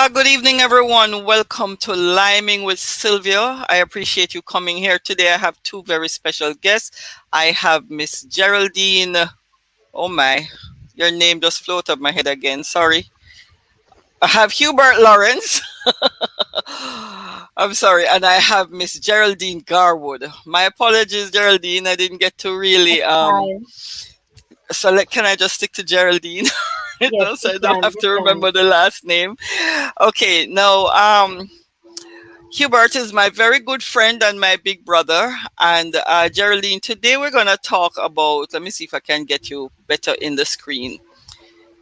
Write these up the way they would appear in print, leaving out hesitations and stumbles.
Good evening, everyone. Welcome to Liming with Sylvia. I appreciate you coming here today. I have two very special guests. I have Miss Geraldine. Oh my, your name just floated up my head again. Sorry. I have Hubert Lawrence. I'm sorry. And I have Miss Geraldine Garwood. My apologies, Geraldine. I didn't get to really Hi. can I just stick to Geraldine? Yes, So you I don't can. have to remember the last name. Okay, now Hubert is my very good friend and my big brother. And Geraldine, today we're going to talk about, let me see if I can get you better in the screen.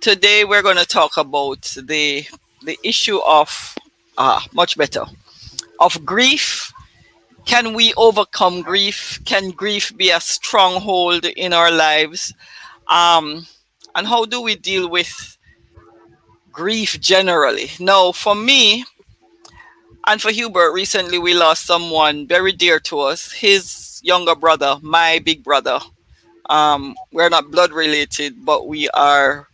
Today we're going to talk about the issue of, much better, of grief. Can we overcome grief? Can grief be a stronghold in our lives? Um, and how do we deal with grief generally? Now, for me, and for Hubert, recently we lost someone very dear to us, his younger brother, my big brother. We're not blood related, but we are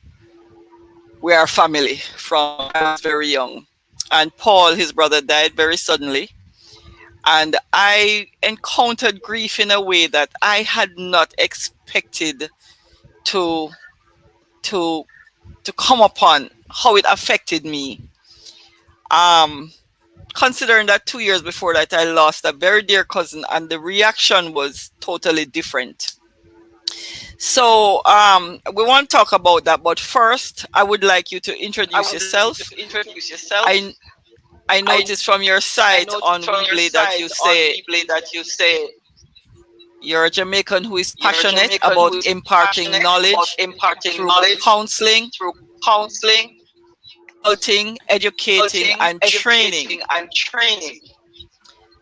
family from I was very young. And Paul, his brother, died very suddenly. And I encountered grief in a way that I had not expected to to to come upon how it affected me. Um Considering that 2 years before that I lost a very dear cousin and the reaction was totally different. So we want to talk about that, but first I would like you to introduce yourself. I I noticed from your site on Weebly that you say you're a Jamaican who is passionate about imparting knowledge through counseling, consulting, educating, and training.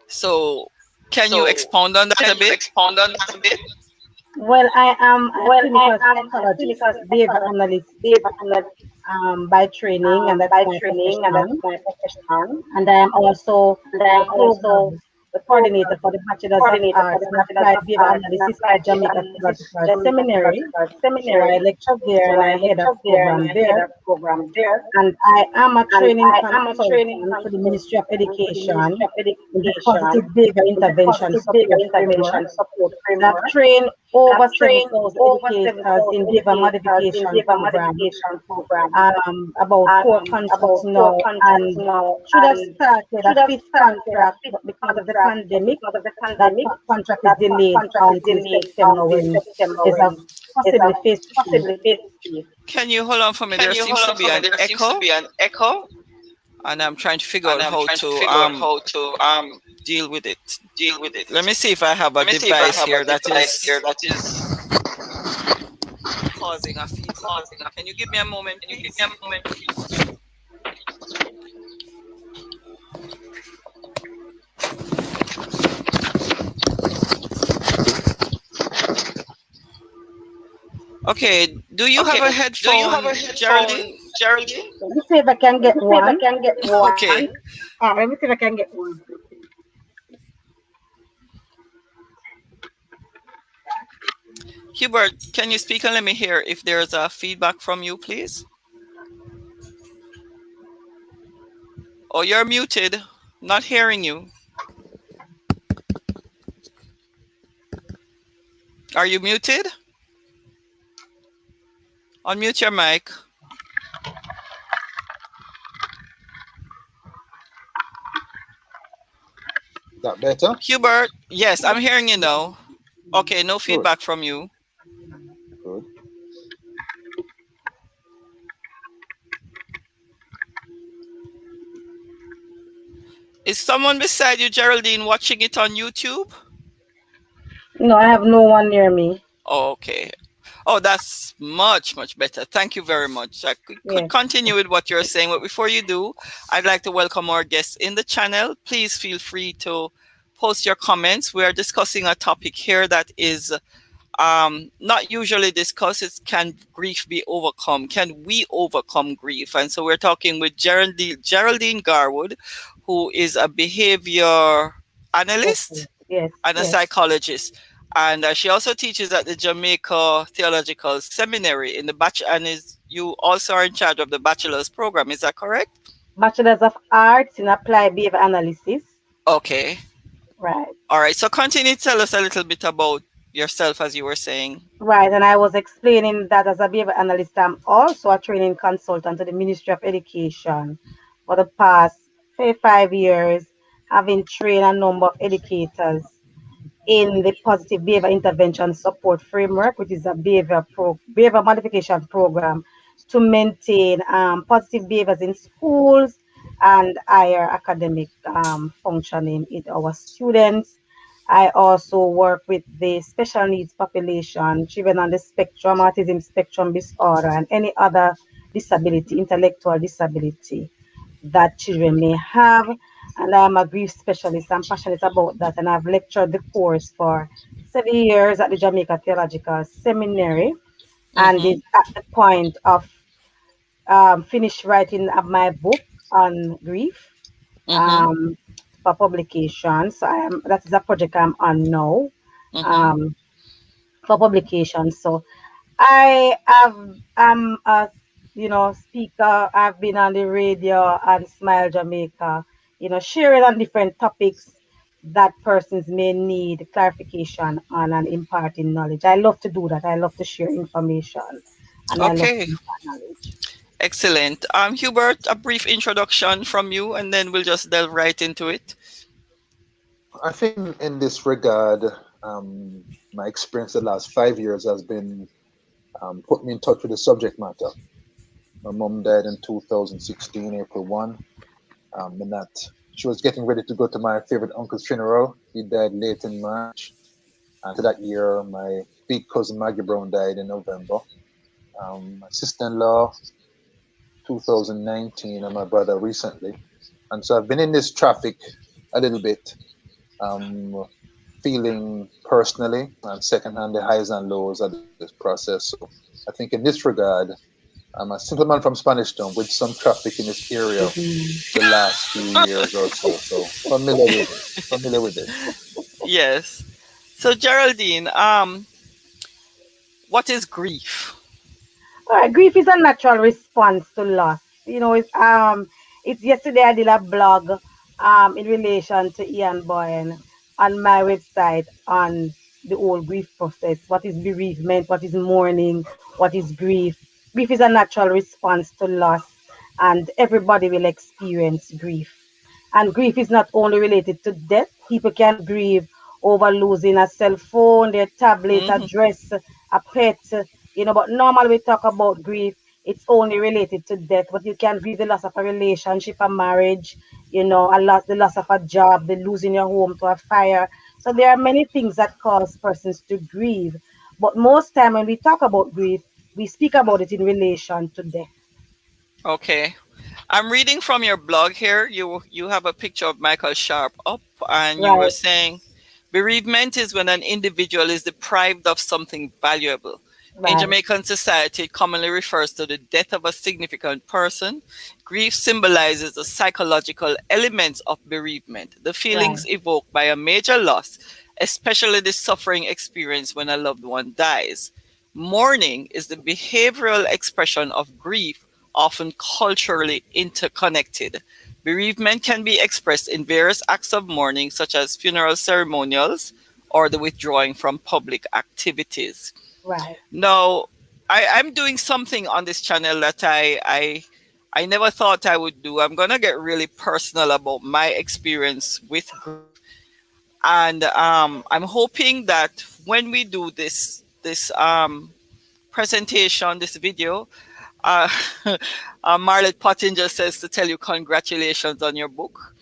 So, can you expound on that a bit? Well, I am a clinical psychologist, behavior analyst by training, and that's my profession. And I am also the program coordinator for the Bachelor's of Arts in Applied Behavior Analysis at Jamaica Theological Seminary. So I lecture there and I head a program there. And I am a training consultant for the Ministry of Education in the Positive Behavior Intervention Support Framework. And I've trained over 7,000 educators in behavior modification program, about 4 contracts now, and should have started a fifth contract, but because of the pandemic, that contract is delayed until September when there's a possibly phase three. Can you hold on for me? There seems to be an echo, and I'm trying to figure out how to deal with it. Let me see if I have a device here that is causing a feedback. Can you give me a moment, please? Okay, do you have a headphone, Geraldine? Let me see if I can get one. Okay. Let me see if I can get one. Hubert, can you speak and let me hear if there's a feedback from you, please? Oh, you're muted. Not hearing you. Are you muted? Unmute your mic. Is that better? Hubert, yes, I'm hearing you now. Okay, no feedback from you. Good. Is someone beside you, Geraldine, watching it on YouTube? No, I have no one near me. Oh, okay. Oh, that's much, much better. Thank you very much. I could continue with what you're saying, but before you do, I'd like to welcome our guests in the channel. Please feel free to post your comments. We are discussing a topic here that is not usually discussed. It's can grief be overcome? Can we overcome grief? And so we're talking with Geraldine Garwood, who is a behavior analyst and a psychologist. And she also teaches at the Jamaica Theological Seminary in the bachelor, and you also are in charge of the bachelor's program. Is that correct? Bachelor's of Arts in Applied Behavior Analysis. Okay. Right. All right. So continue to tell us a little bit about yourself as you were saying. Right, and I was explaining that as a behavior analyst, I'm also a training consultant to the Ministry of Education for the past 5 years, having trained a number of educators in the positive behavior intervention support framework, which is a behavior modification program to maintain positive behaviors in schools and higher academic functioning in our students. I also work with the special needs population, children on the spectrum, autism spectrum disorder, and any other disability, intellectual disability that children may have. And I'm a grief specialist. I'm passionate about that. And I've lectured the course for 7 years at the Jamaica Theological Seminary and Mm-hmm. is at the point of finish writing of my book on grief Mm-hmm. um, for publication. So that is a project I'm on now Mm-hmm. um, for publication. So I have I'm a speaker. I've been on the radio and Smile Jamaica, sharing on different topics that persons may need clarification on and imparting knowledge. I love to do that. I love to share information and I love to Okay. impart knowledge. Excellent. Hubert, a brief introduction from you, and then we'll just delve right into it. I think in this regard, my experience the last 5 years has been put me in touch with the subject matter. My mom died in 2016, April 1. And that she was getting ready to go to my favorite uncle's funeral. He died late in March. And to that year, my big cousin Maggie Brown died in November. My sister-in-law, 2019, and my brother recently. And so I've been in this traffic a little bit, um, feeling personally and secondhand the highs and lows of this process. So I think in this regard, I'm a simple man from Spanish Town with some traffic in this area Mhm. the last few years or so. So familiar with it. Familiar with it. Yes. So Geraldine, what is grief? Grief is a natural response to loss. It's yesterday I did a blog in relation to Ian Boyan on my website on the whole grief process. What is bereavement? What is mourning? What is grief? Grief is a natural response to loss, and everybody will experience grief. And grief is not only related to death. People can grieve over losing a cell phone, their tablet, a Mm-hmm. dress, a pet, but normally we talk about grief, it's only related to death, but you can grieve the loss of a relationship, a marriage, the loss of a job, the losing your home to a fire. So there are many things that cause persons to grieve. But most time when we talk about grief, we speak about it in relation to death. Okay. I'm reading from your blog here. You have a picture of Michael Sharp up, and you were Right, saying bereavement is when an individual is deprived of something valuable. In right, Jamaican society, it commonly refers to the death of a significant person. Grief symbolizes the psychological elements of bereavement, the right, feelings evoked by a major loss, especially the suffering experienced when a loved one dies. Mourning is the behavioral expression of grief, often culturally interconnected. Bereavement can be expressed in various acts of mourning, such as funeral ceremonials or the withdrawing from public activities. right. Now, I'm doing something on this channel that I never thought I would do. I'm gonna get really personal about my experience with grief, and I'm hoping that when we do this presentation, this video, uh, Marlett Pottinger says to tell you congratulations on your book.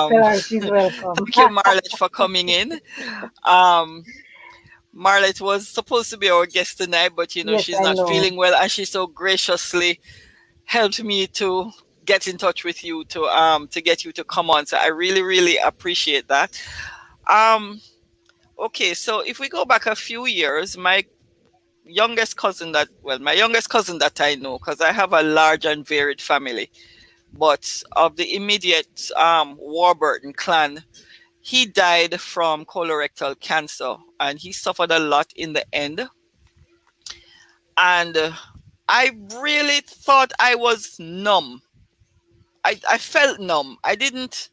Tell Um, her she's welcome. thank you, Marlett, for coming in. Um, Marlett was supposed to be our guest tonight, but Yes, she's I not know. feeling well, and she so graciously helped me to get in touch with you to get you to come on. So I really, really appreciate that. Um, okay, so if we go back a few years, my youngest cousin that I know, because I have a large and varied family, but of the immediate Warburton clan, he died from colorectal cancer, and he suffered a lot in the end. And I really thought I was numb I felt numb. I don't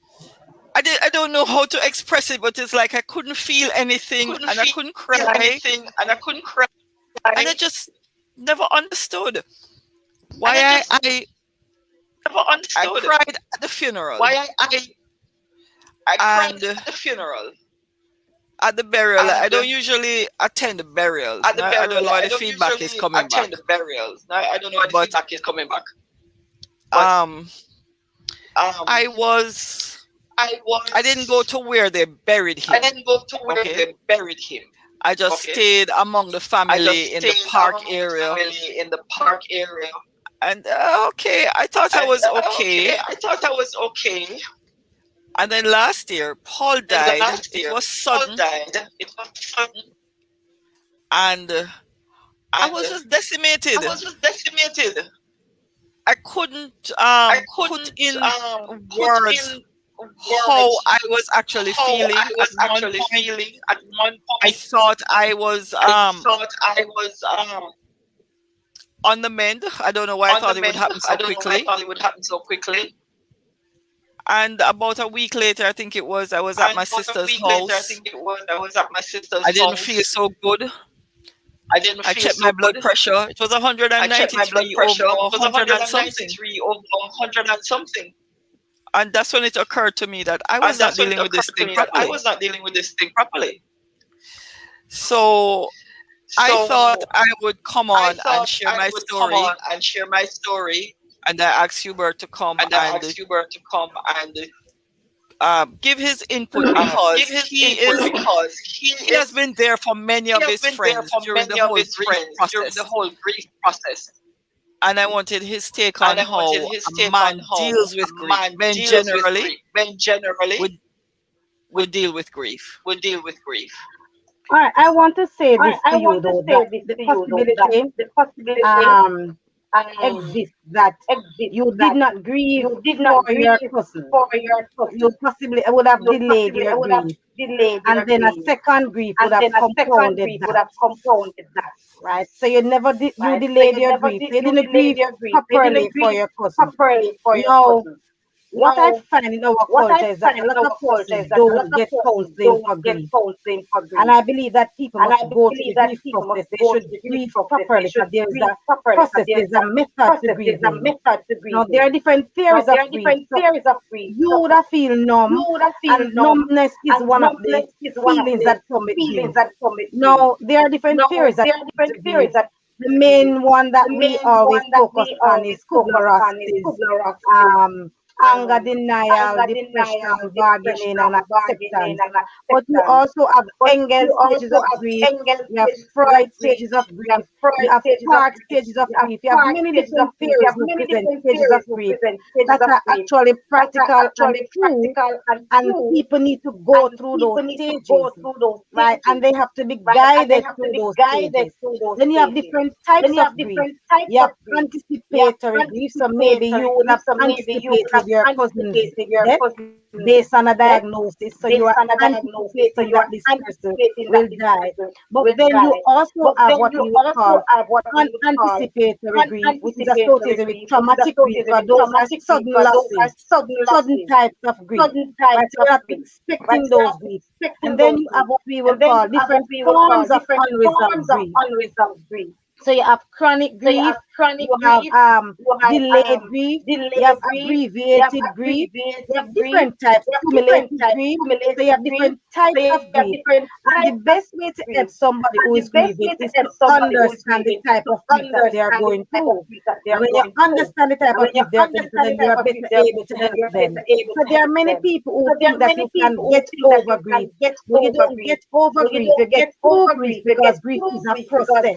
know how to express it, but it's like I couldn't feel anything and I couldn't cry. And I just never understood why I cried at the funeral and at the burial. I don't usually attend the burials. Now, I don't know why the feedback is coming back. But um I was I didn't go to where they buried him. Okay. I just stayed among the family in the park area. And okay, I thought I was okay. And then last year, Paul died. It was sudden, and I was just decimated. I couldn't put in words how I was actually feeling. At one point, I thought I was on the mend. I don't know why I thought it would happen so quickly. And about a week later, I think it was, I was at my sister's house. I didn't feel so good. I checked my blood pressure. It was 193 over 100 and something. And that's when it occurred to me that I was not dealing with this thing properly. So I thought I would come on and share my story. And I asked Hubert to come and give his input because he has been there for many of his friends during the whole grief process. And I wanted his take on how a man deals with grief. Men generally would deal with grief. All right, I want to say this to you though, that the possibility exists that you did not grieve for your cousin. You possibly would have delayed your grief, and then a second grief would have compounded that. Right? So you never did. You delayed your grief. You didn't grieve properly for your cousin. No. What I find in our culture is that a lot of persons don't get counseling for grief. And I believe that people must go to the grief process. They should grieve properly because there is a process, there's a method to grieving. Now, there are different theories of grief. So you would have feel numb, and numbness is one of the feelings that come with grief. Now, there are different theories of grief. The main one that we always focus on is anger, denial, depression, bargaining, and acceptance. But you also have Engel stages of grief, you have Freud stages of grief, you have Park stages of grief, you have many different theories who present stages of grief that are actually practical and true, and people need to go through those stages, right? And they have to be guided through those stages. Then you have different types of grief. You have anticipatory grief, so maybe you would have anticipated your cousin's death based on a diagnosis. So you are anticipating that this person will die. But then you also have what we would call anticipatory grief, which is associated with traumatic grief, or those are sudden losses, sudden types of grief. Right? So you're not expecting those griefs. And then you have what we would call different forms of unresolved grief. So you have chronic grief, you have delayed grief, you have abbreviated grief, you have different types, cumulative grief, so you have different types of grief. And the best way to help somebody who is grieving is to understand the type of grief that they are going through. When you understand the type of grief they are going through, then you are better able to help them. So there are many people who think that you can get over grief. When you don't get over grief, you get through grief, because grief is a process.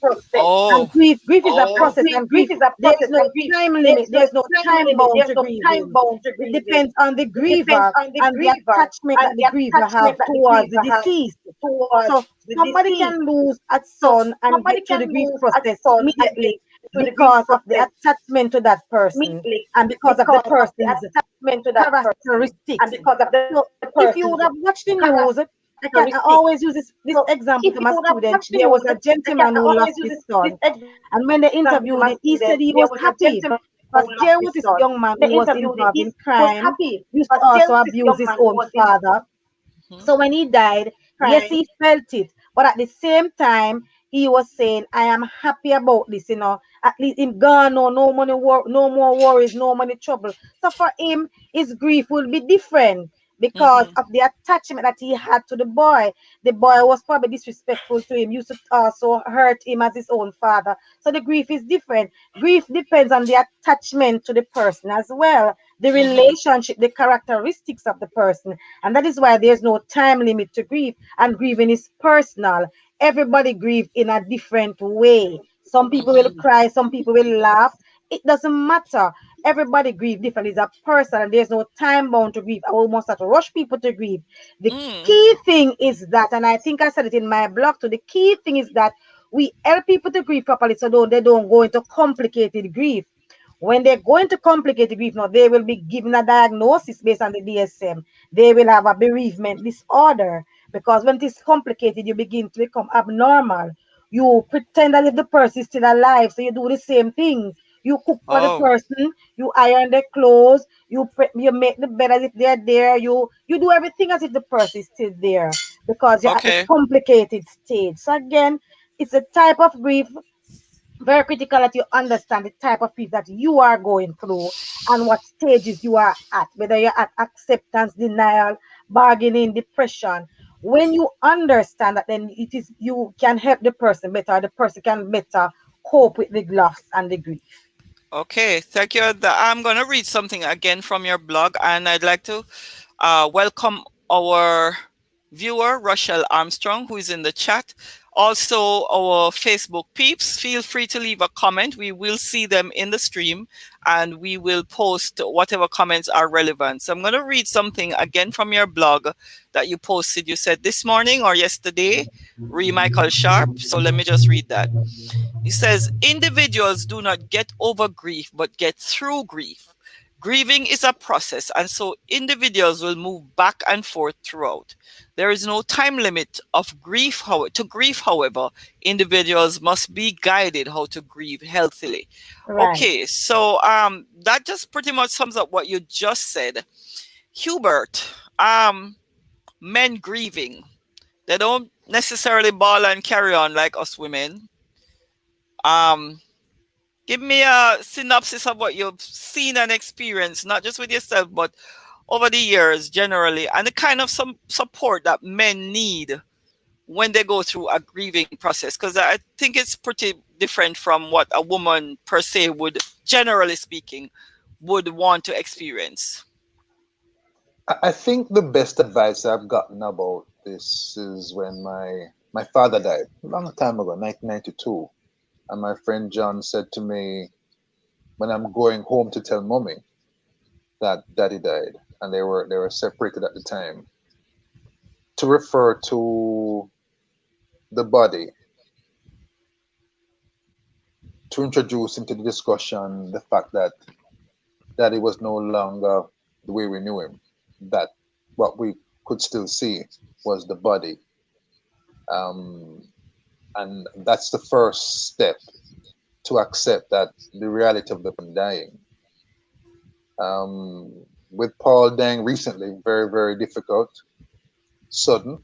And grief is a process, and grief there is no time limit, there's no time bound to grieving. It depends on the griever and the attachment that the griever have towards the deceased. So somebody can lose a son and get to the grief process immediately because of the attachment to that person and because of the person's characteristics. So if you would have watched the news, I always use this example to my students. There was a gentleman who lost his son, and when they interviewed him, he said he was happy Because there was this young man who was involved in crime, used to also abuse his own father. Mhm. So when he died, yes, he felt it, but at the same time, he was saying, "I am happy about this. At least him gone, no money, no more worries, no money trouble." So for him, his grief will be different because Mhm. of the attachment that he had to the boy. The boy was probably disrespectful to him, used to also hurt him as his own father. So the grief is different. Grief depends on the attachment to the person as well, the Mhm. relationship, the characteristics of the person. And that is why there's no time limit to grieve. And grieving is personal. Everybody grieve in a different way. Some people will Mhm. cry, some people will laugh. It doesn't matter. Everybody grieve differently. It's a person, and there's no time bound to grieve. I almost have to rush people to grieve. The Mm. key thing is that, and I think I said it in my blog too, the key thing is that we help people to grieve properly so they don't go into complicated grief. When they go into complicated grief now, they will be given a diagnosis based on the DSM. They will have a bereavement disorder because when it is complicated, you begin to become abnormal. You pretend as if the person is still alive, so you do the same things. You cook for the Oh, person, you iron their clothes, you make the bed as if they're there, you do everything as if the person is still there because you're at the okay. complicated stage. So again, it's a type of grief very critical that you understand the type of grief that you are going through and what stages you are at, whether you're at acceptance, denial, bargaining, depression. When you understand that, then it is you can help the person better, the person can better cope with the loss and the grief. Okay, thank you. I'm going to read something again from your blog, and I'd like to welcome our viewer, Rochelle Armstrong, who is in the chat. Also, our Facebook peeps, feel free to leave a comment. We will see them in the stream and we will post whatever comments are relevant. So, I'm going to read something again from your blog that you posted. You said this morning or yesterday, Michael Sharp. So, let me just read that. He says, individuals do not get over grief, but get through grief. Grieving is a process, and so individuals will move back and forth throughout. There is no time limit of grief. To grief, however, individuals must be guided how to grieve healthily. Right, Okay, so that just pretty much sums up what you just said. Hubert, men grieving, they don't necessarily bawl and carry on like us women. Um, Give me a synopsis of what you've seen and experienced, not just with yourself, but over the years generally, and the kind of some support that men need when they go through a grieving process. Because I think it's pretty different from what a woman per se would, generally speaking, would want to experience. I think the best advice I've gotten about this is when my father died a long time ago, 1992, and my friend John said to me when I'm going home to tell mommy that daddy died, and they were separated at the time, to refer to the body, to introduce into the discussion the fact that daddy was no longer the way we knew him, that what we could still see was the body. Um, and that's the first step to accept that the reality of the person dying. With Paul dying recently, very, very difficult, sudden,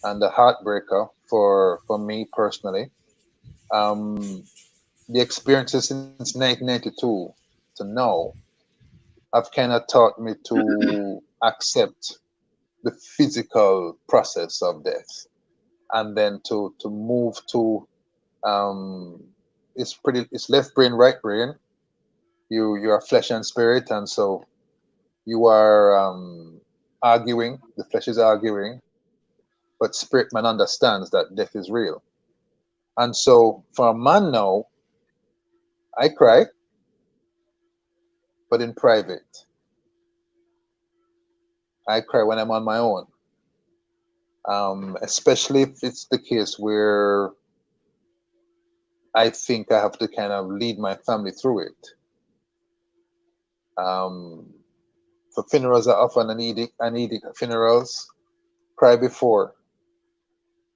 and a heartbreaker for me personally. Um, the experiences since 1992 to now have kind of taught me to accept the physical process of death, and then to move to um, it's left brain, right brain. You are flesh and spirit, and so you are arguing. The flesh is arguing, but spirit man understands that death is real. And so for a man now, I cry, but in private. I cry when I'm on my own, especially if it's the case where I think I have to kind of lead my family through it. Um, for funerals are often an edict funerals. Cry before.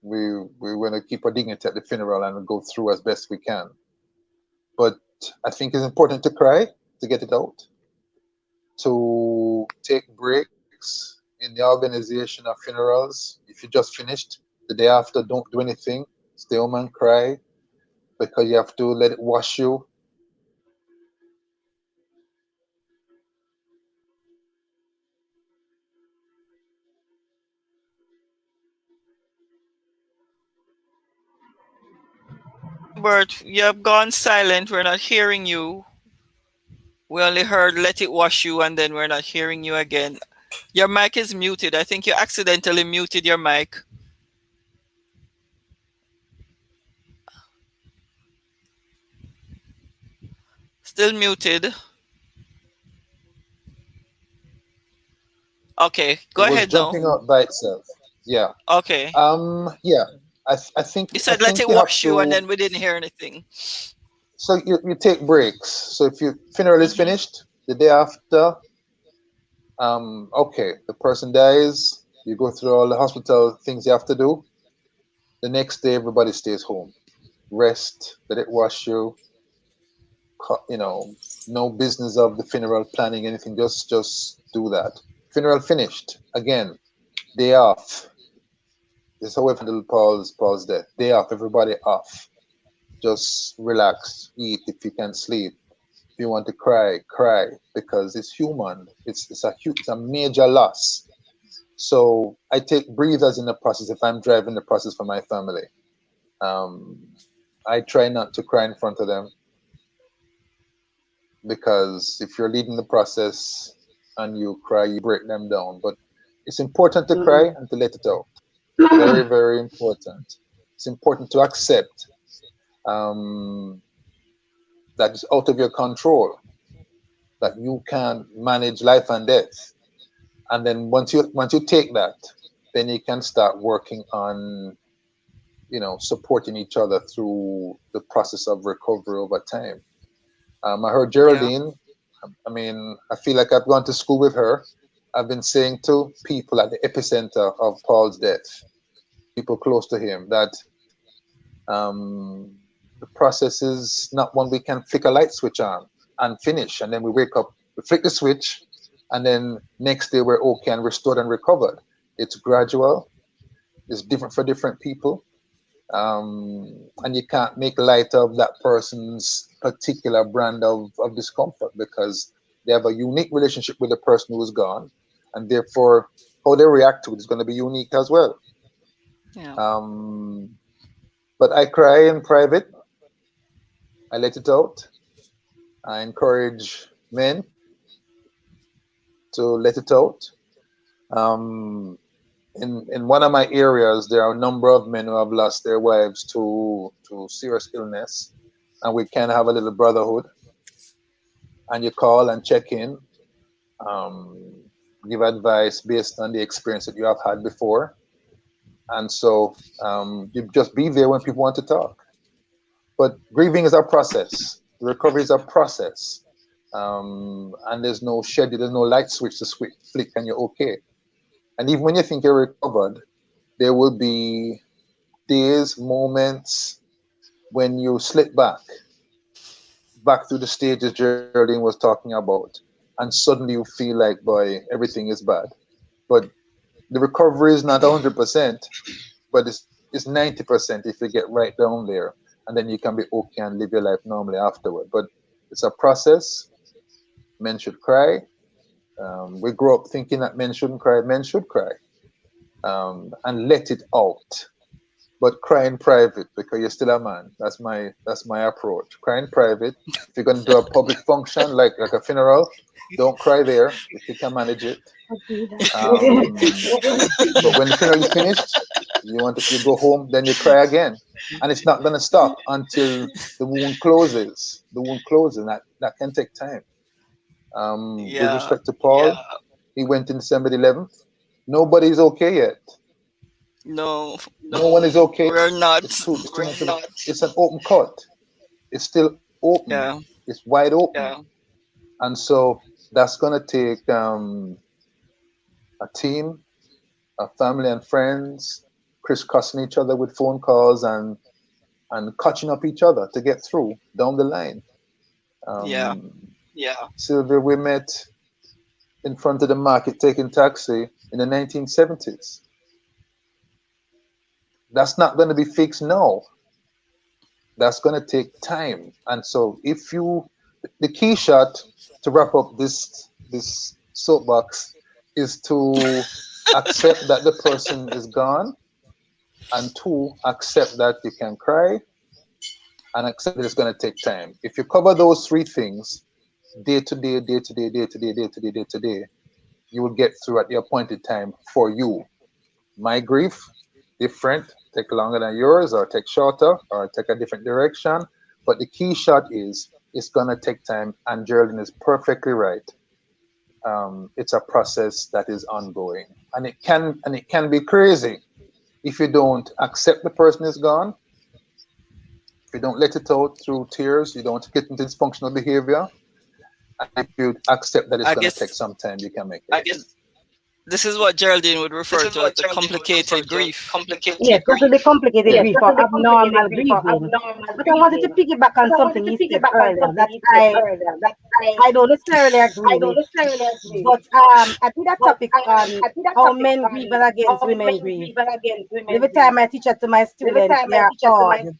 We want to keep our dignity at the funeral and go through as best we can. But I think it's important to cry, to get it out, to take breaks in the organization of funerals. If you just finished, the day after, don't do anything. Stay home and cry because you have to let it wash you. Robert, you have gone silent. We're not hearing you. We only heard let it wash you, and then we're not hearing you again. Your mic is muted. I think you accidentally muted your mic. Still muted. Okay, It go was ahead now. jumping out by itself. Yeah. Okay. Yeah. I think You I said let think it you have wash you, and to. then we didn't hear anything. So you take breaks. So if your funeral is Hmm. finished, the day after, okay, the person dies. You go through all the hospital things you have to do. The next day, everybody stays home, rest, let it wash you. You know, no business of the funeral planning anything. Just do that. Funeral finished. Again, day off. This is how we've handled Paul's death. Day off. Everybody off. Just relax. Eat if you can sleep. If you want to cry, cry because it's human. It's a major loss. So I take breathers in the process if I'm driving the process for my family. Um, I try not to cry in front of them because if you're leading the process and you cry, you break them down. But it's important to cry and to let it out. Very, very important. It's important to accept um, that it's out of your control, that you can manage life and death. And then once you take that, then you can start working on supporting each other through the process of recovery over time. I heard Yeah. Geraldine. I mean, I feel like I've gone to school with her. I've been saying to people at the epicenter of Paul's death, people close to him, that um, the process is not one we can flick a light switch on and finish, and then we wake up, we flick the switch, and then next day we're okay and restored and recovered. It's gradual. It's different for different people, and you can't make light of that person's particular brand of discomfort because they have a unique relationship with the person who is gone, and therefore how they react to it is going to be unique as well. Yeah. Um, but I cry in private. I let it out. I encourage men to let it out. Um, in one of my areas, there are a number of men who have lost their wives to serious illness, and we can have a little brotherhood. And you call and check in, um, give advice based on the experience that you have had before, and so you just be there when people want to talk. But grieving is a process. The recovery is a process, and there's no schedule, there's no light switch to flick, and you're okay. And even when you think you're recovered, there will be days, moments when you slip back through the stages Geraldine was talking about, and suddenly you feel like, boy, everything is bad. But the recovery is not 100%, but it's 90% if you get right down there, and then you can be okay and live your life normally afterward. But it's a process. Men should cry. We grow up thinking that men shouldn't cry. Men should cry, and let it out. But cry in private because you're still a man. That's my approach. Cry in private. If you're gonna do a public function like a funeral, don't cry there if you can manage it. Um, but when the funeral is finished, you go home, then you cry again, and it's not gonna stop until the wound closes. The wound closes, and that can take time. With Yeah. respect to Paul, he went in December 11th. Nobody's okay yet. No, No one is okay. we're not. It's an open cut. It's still open. Yeah. It's wide open. And so that's gonna take a team, a family and friends, crisscrossing each other with phone calls and catching up each other to get through down the line. Yeah. Sylvia, we met in front of the market taking taxi in the 1970s. That's not going to be fixed now. That's going to take time. And so, the key shot to wrap up this soapbox is to accept that the person is gone, and two, accept that you can cry, and accept that it's going to take time. If you cover those three things, day to day, day to day, day to day, day to day, day to day, you will get through at the appointed time for you. My grief, different, take longer than yours, or take shorter, or take a different direction. But the key shot is it's gonna take time, and Geraldine is perfectly right. It's a process that is ongoing, and it can be crazy if you don't accept the person is gone. If you don't let it out through tears, you don't get into dysfunctional behavior. And if you accept that it's I gonna take guess some time, you can make it. this is what Geraldine would refer to as the complicated grief. Yes, that will be complicated grief or abnormal grieving. But I wanted to piggyback on something you said earlier that I don't necessarily agree with. But I did a topic on how men grieve and against women grieve. Every time I teach it to my students, they are odd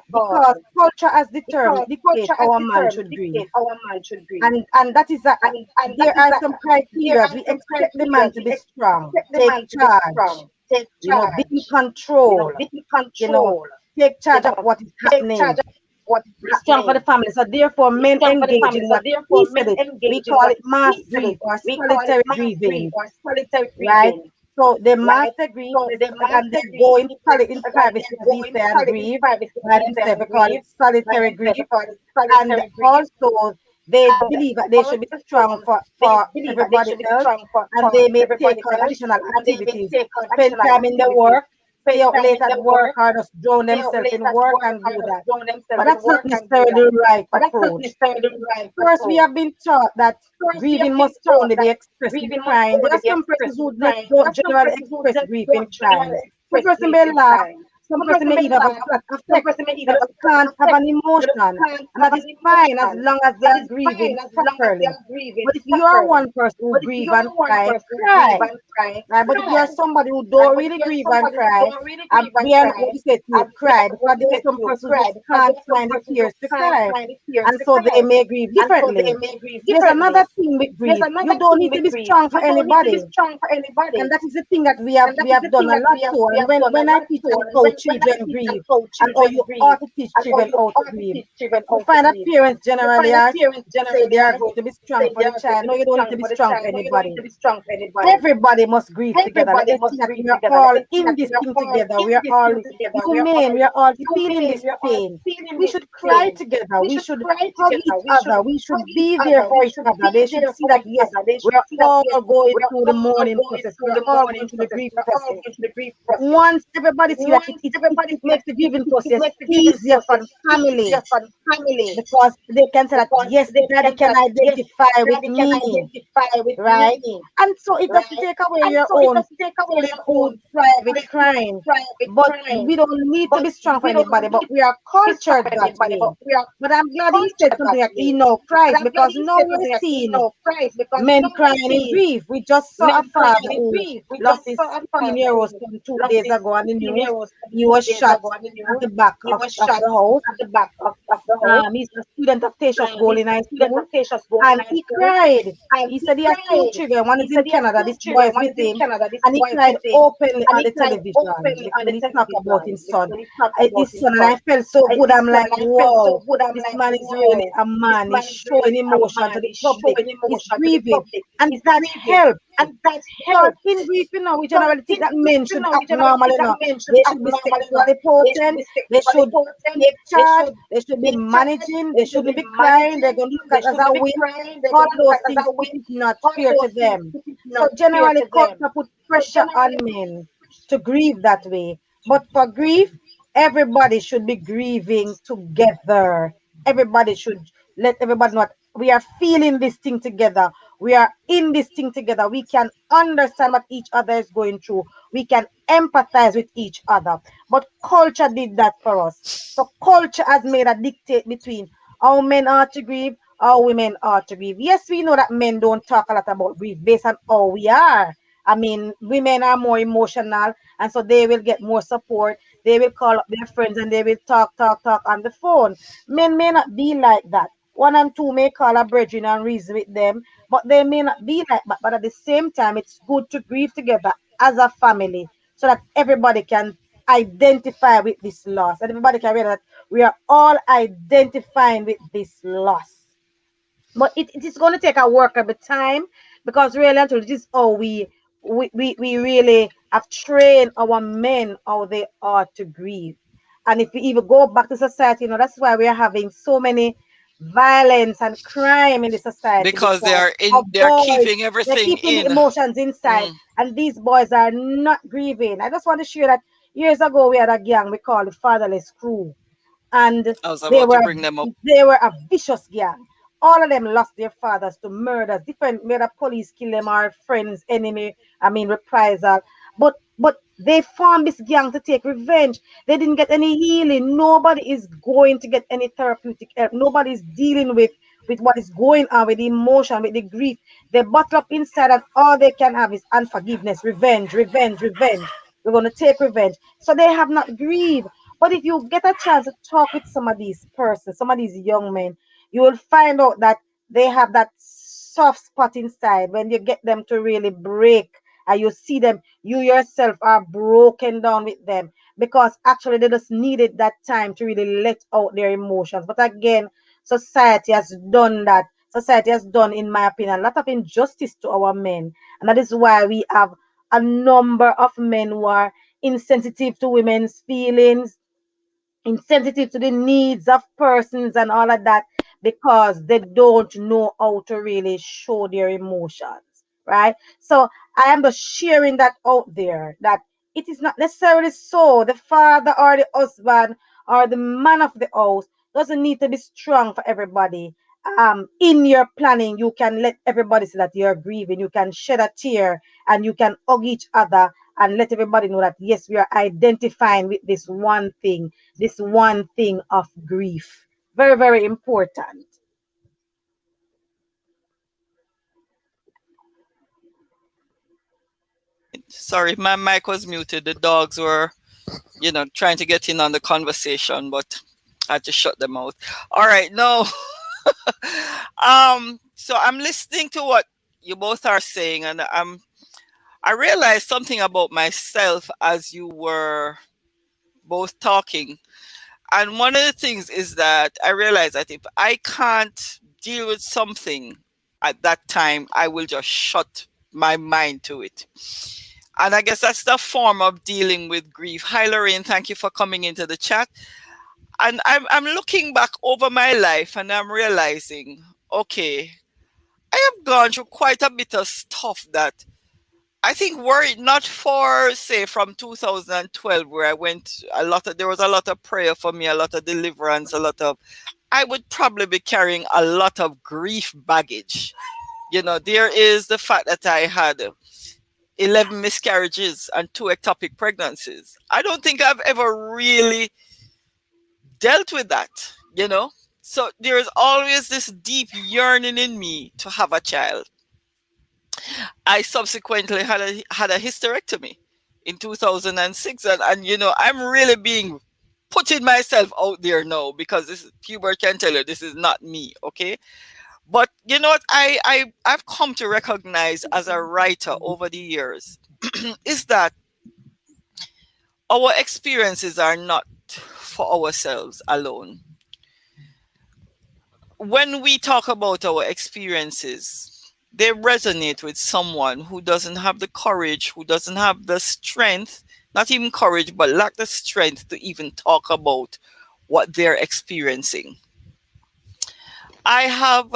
because culture has determined dictate how a man should grieve, and that is there are some criteria. We expect the man to be strong, take charge, be in control, you know, take charge of what is happening, be strong for the family. So therefore, men engage in what he said it. We call it mass grief or solitary grieving, right? So they master grief and they go in privacy, we say, and grieve by themselves. We call it solitary grief. And also they believe that they should be strong for everybody else, and they may take on additional activities, spend time in the work, stay out late at work, or just drown themselves in work and do that. But that's not necessarily the right approach. First, we have been taught that grieving must only be expressed in crying. There are some persons who don't generally express grief in crying. Some person may laugh, some person may even have a flat affect. They just can't have an emotion. And that is fine as long as they are grieving properly. But if you are one person who grieve and cry, cry. Right? But if you are somebody who don't really grieve and cry, we are not going to say to cry because there are some persons who just can't find the tears to cry. And so they may grieve differently. There's another thing with grief. You don't need to be strong for anybody. And that is the thing that we have done a lot to. And when I teach on how children grieve and how you ought to teach children how to grieve, you find that parents generally are say they are going to be strong for the child. No, you don't need to be strong for anybody. Everybody must grieve together. Let us see that we are all in this thing together. We are all human. We are all feeling this pain. We should cry together. We should hug each other. We should be there for each other. They should see that yes, we are all going through the mourning process. We are all going through the grief process. Once everybody see that it makes the grieving process easier for the family because they can say that yes, daddy can identify with me, right? And so it doesn't take away your own solitude, private crying. But we don't need to be strong for anybody, but we are cultured that way. But I'm glad he said something like he know Christ, because now we're seeing men crying in grief. We just saw a father who lost his 15-year-old son 2 days ago on the news. He was shot at the back of the house. He's a student of Tasha's Goal in high school, and he cried. He said he has two children. One is in Canada. This boy is with him, and he cried openly on the television when he talked about his son. And I felt so good. I'm like, wow, this man is really a man. He's showing emotion to the public. He's grieving, and that helps. Because in grief, we generally think that men should act normally. They should be sexually potent. They should take charge. They should be managing. They shouldn't be crying. They're going to look at us as a win. All those things, it is not fair to them. So generally, culture put pressure on men to grieve that way. But for grief, everybody should be grieving together. Everybody should let everybody know we are feeling this thing together. We are in this thing together. We can understand what each other is going through. We can empathize with each other. But culture did that for us. So culture has made a dictate between How men are to grieve, how women are to grieve. Yes, we know that men don't talk a lot about grief based on how we are. I mean, women are more emotional, and so they will get more support. They will call up their friends and they will talk on the phone. Men may not be like that. One and two may call a brethren and reason with them, but they may not be like that. But at the same time, it's good to grieve together as a family so that everybody can identify with this loss and everybody can realize that we are all identifying with this loss. But it is going to take a work of the time because really until this is how we really have trained our men how they are to grieve. And if we even go back to society, that's why we are having so many violence and crime in the society Because because of they are boys. keeping They're everything keeping the in. emotions inside, Mm. and these boys are not grieving. I just want to share that years ago we had a gang we called the Fatherless Crew, and I was they about to were bring them up. they were a vicious gang. All of them lost their fathers to murders. Different murder police kill them, our friends, enemy, I mean reprisal. But they formed this gang to take revenge. They didn't get any healing. Nobody is going to get any therapeutic help. Nobody is dealing with what is going on, with the emotion, with the grief. They bottle up inside, and all they can have is unforgiveness, revenge, revenge, revenge. We're going to take revenge. So they have not grieved. But if you get a chance to talk with some of these persons, some of these young men, you will find out that they have that soft spot inside when you get them to really break and you see them, you yourself are broken down with them because actually they just needed that time to really let out their emotions. But again, society has done that. Society has done, in my opinion, a lot of injustice to our men. And that is why we have a number of men who are insensitive to women's feelings, insensitive to the needs of persons and all of that because they don't know how to really show their emotions, right? So I am just sharing that out there that it is not necessarily so the father or the husband or the man of the house doesn't need to be strong for everybody. In your planning you can let everybody see that you're grieving, you can shed a tear and you can hug each other and let everybody know that yes, we are identifying with this one thing of grief. Very, very important. Sorry, my mic was muted. The dogs were, trying to get in on the conversation, but I had to shut them out. All right, no. So I'm listening to what you both are saying, and I realized something about myself as you were both talking. And one of the things is that I realized that if I can't deal with something at that time, I will just shut my mind to it. And I guess that's the form of dealing with grief. Hi, Lorraine. Thank you for coming into the chat. And I'm looking back over my life and I'm realizing, okay, I have gone through quite a bit of stuff that I think were it not for, say, from 2012, where I went there was a lot of prayer for me, a lot of deliverance, I would probably be carrying a lot of grief baggage. There is the fact that I had 11 miscarriages and 2 ectopic pregnancies. I don't think I've ever really dealt with that. So there is always this deep yearning in me to have a child. I subsequently had a hysterectomy in 2006, and I'm really being putting myself out there now because Hubert can tell you this is not me, okay? But you know what I've come to recognize as a writer over the years is that our experiences are not for ourselves alone. When we talk about our experiences, they resonate with someone who doesn't have the courage, who doesn't have the strength, not even courage, but lack the strength to even talk about what they're experiencing. I have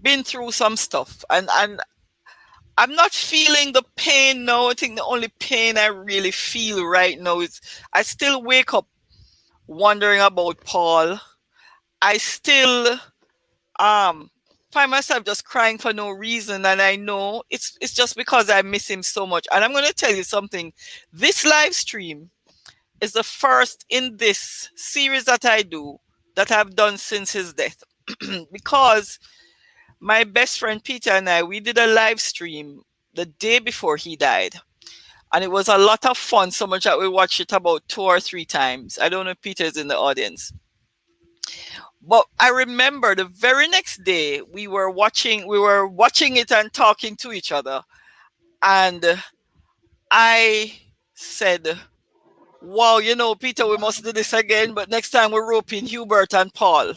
been through some stuff, and I'm not feeling the pain now. I think the only pain I really feel right now is I still wake up wondering about Paul. I still um find myself just crying for no reason, and I know it's just because I miss him so much. And I'm going to tell you something. This live stream is the first in this series that I do that I've done since his death. Because my best friend Peter and I, we did a live stream the day before he died. And it was a lot of fun, so much that we watched it about 2 or 3 times. I don't know if Peter is in the audience. But I remember the very next day we were watching it and talking to each other. And I said, wow, Peter, we must do this again, but next time we're roping Hubert and Paul.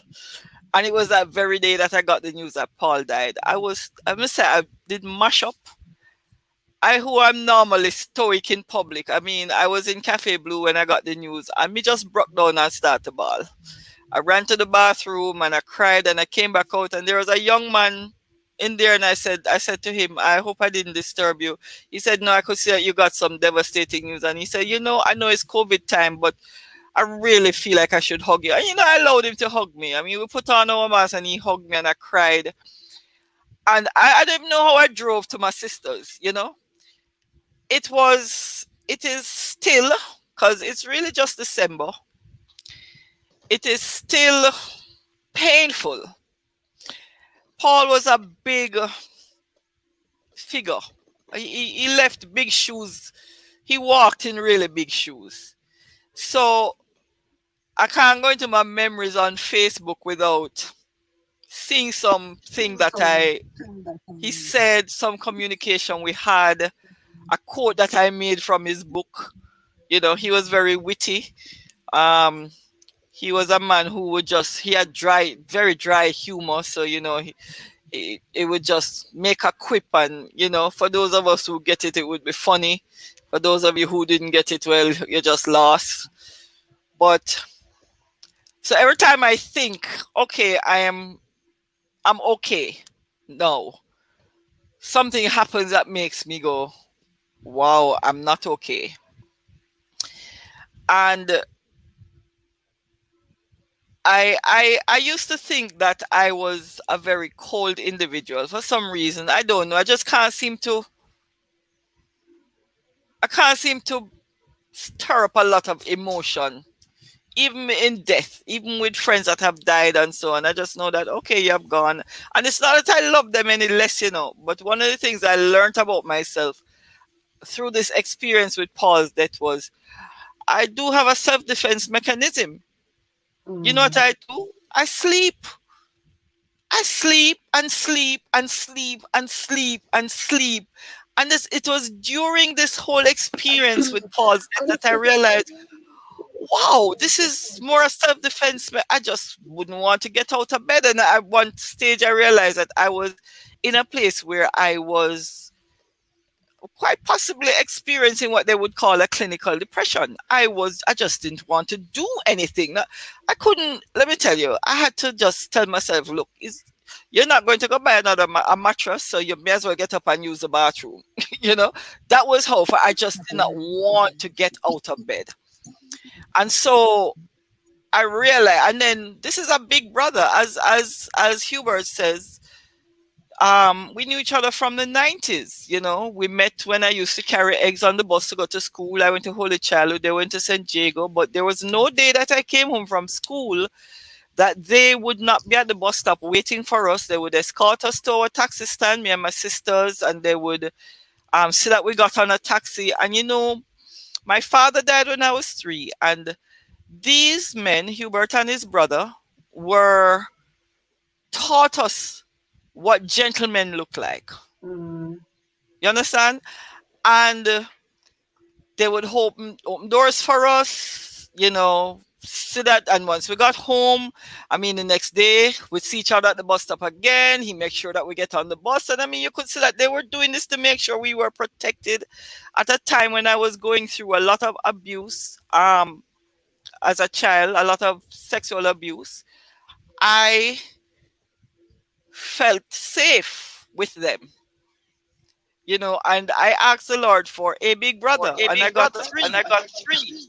And it was that very day that I got the news that Paul died. I must say, I did mash up. Who I'm normally stoic in public. I mean, I was in Cafe Blue when I got the news, and me just broke down and started to bawl. I ran to the bathroom and I cried, and I came back out, and there was a young man in there, and I said to him, I hope I didn't disturb you. He said, no, I could see that you got some devastating news. And he said, I know it's COVID time, but I really feel like I should hug you. And I allowed him to hug me. I mean, we put on our mask and he hugged me and I cried. And I don't even know how I drove to my sister's. It is still, because it's really just December, it is still painful. Paul was a big figure. He left big shoes. He walked in really big shoes. So I can't go into my memories on Facebook without seeing something that he said, some communication we had, a quote that I made from his book. He was very witty. He was a man who he had very dry humor. So, it would just make a quip. And, for those of us who get it, it would be funny. For those of you who didn't get it, well, you just lost. But so every time I think, okay, I'm okay. No, something happens that makes me go, wow, I'm not okay. And I used to think that I was a very cold individual for some reason. I don't know. I just can't seem to stir up a lot of emotion, even in death, even with friends that have died and so on. I just know that, okay, you have gone. And it's not that I love them any less, but one of the things I learned about myself through this experience with Paul's death was I do have a self-defense mechanism. You know what I do? I sleep. I sleep and sleep and sleep and sleep and sleep. And it was during this whole experience with Paul's death that I realized, wow, this is more a self-defense. I just wouldn't want to get out of bed. And at one stage, I realized that I was in a place where I was quite possibly experiencing what they would call a clinical depression. I just didn't want to do anything. I couldn't, let me tell you, I had to just tell myself, look, you're not going to go buy a mattress, so you may as well get up and use the bathroom. That was how far I just did not want to get out of bed. And so I realized, and then this is a big brother, as Hubert says. We knew each other from the 90s. We met when I used to carry eggs on the bus to go to school. I went to Holy Childhood, they went to St. Jago, but there was no day that I came home from school that they would not be at the bus stop waiting for us. They would escort us to our taxi stand, me and my sisters, and they would see that we got on a taxi. And my father died when I was 3, and these men, Hubert and his brother, taught us what gentlemen look like. You understand? And they would open doors for us, see that. And once we got home, the next day we'd see each other at the bus stop again. He made sure that we get on the bus. And you could see that they were doing this to make sure we were protected at a time when I was going through a lot of abuse. As a child, a lot of sexual abuse. I felt safe with them, and I asked the Lord for a big brother, and I got 3.